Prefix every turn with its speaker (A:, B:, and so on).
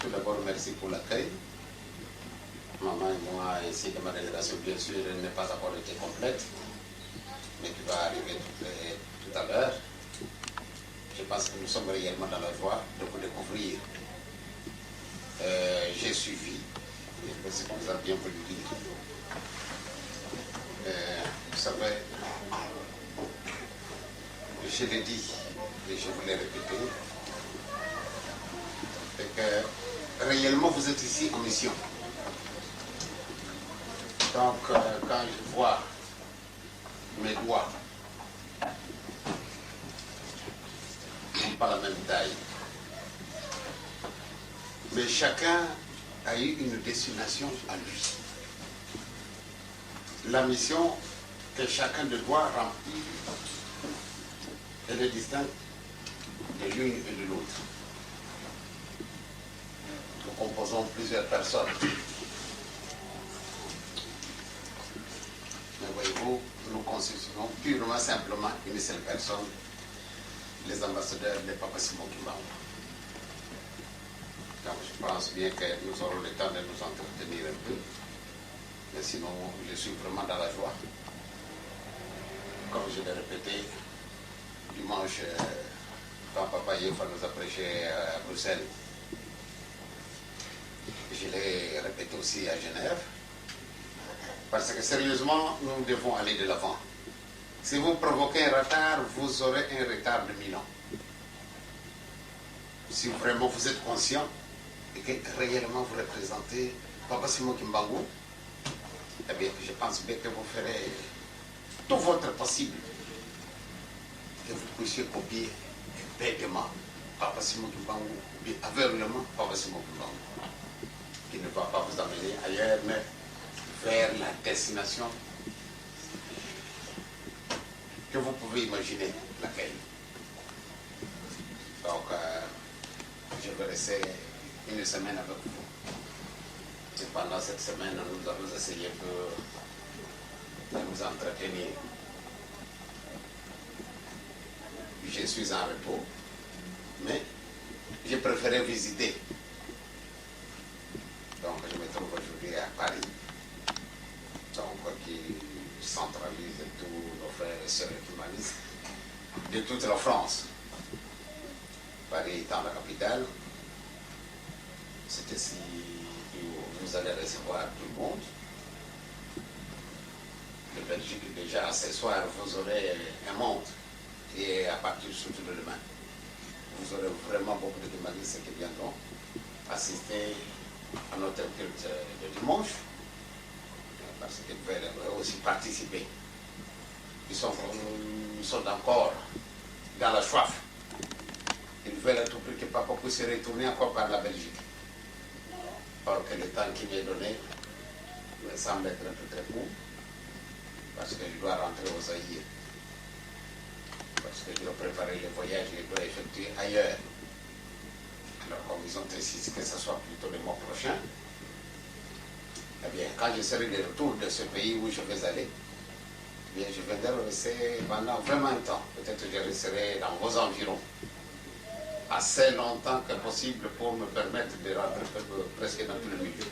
A: tout d'abord, merci pour l'accueil. Maman et moi, ainsi que ma délégation, bien sûr, n'est pas encore été complète, mais qui va arriver tout à l'heure. Je pense que nous sommes réellement dans la joie de vous découvrir. J'ai suivi, et c'est comme ça bien voulu dire. Vous savez, je l'ai dit et je vous l'ai répété, c'est que réellement vous êtes ici en mission. Donc quand je vois mes doigts, non pas la même taille, mais chacun a eu une destination à lui. La mission que chacun de doigts remplit, elle est distincte de l'une et de l'autre. Nous composons plusieurs personnes. Mais voyez-vous, nous constituons purement simplement une seule personne, les ambassadeurs de Papa Simon Kimbangu. Donc je pense bien que nous aurons le temps de nous entretenir un peu. Mais sinon, je suis vraiment dans la joie. Comme je l'ai répété, dimanche, quand Papa Yefa nous a prêché à Bruxelles, je l'ai répété aussi à Genève, parce que sérieusement, nous devons aller de l'avant. Si vous provoquez un retard, vous aurez un retard de 1000 ans. Si vraiment vous êtes conscient et que réellement vous représentez Papa Simon Kimbangu, eh bien, je pense bien que vous ferez tout votre possible que vous puissiez copier bêtement Papa Simon Kimbangu, ou bien aveuglement Papa Simon Kimbangu, qui ne va pas vous amener ailleurs, mais vers la destination que vous pouvez imaginer laquelle. Donc, je vais rester une semaine avec vous. Et pendant cette semaine, nous allons essayer de nous entretenir. Je suis en repos, mais j'ai préféré visiter. Donc, je me trouve aujourd'hui à Paris, donc qui centralise tous nos frères et sœurs humanistes de toute la France. Paris étant la capitale, c'est ici où vous allez recevoir tout le monde. De Belgique, déjà, ce soir, vous aurez un monde. Et à partir surtout de demain, vous aurez vraiment beaucoup de humanistes qui viendront assister à notre culte de dimanche, parce qu'ils veulent aussi participer. Ils sont encore dans la soif. Ils veulent à tout prix que Papa puisse retourner encore par la Belgique. Or que le temps qui m'est donné me semble être un peu très court, parce que je dois rentrer aux Zaïre, parce que je dois préparer le voyage que je dois effectuer ailleurs. Alors comme ils ont insisté que ce soit plutôt le mois prochain, eh bien, quand je serai de retour de ce pays où je vais aller, eh bien, je viendrai rester pendant vraiment un temps. Peut-être que je resterai dans vos environs assez longtemps que possible pour me permettre de rentrer presque dans tout le milieu.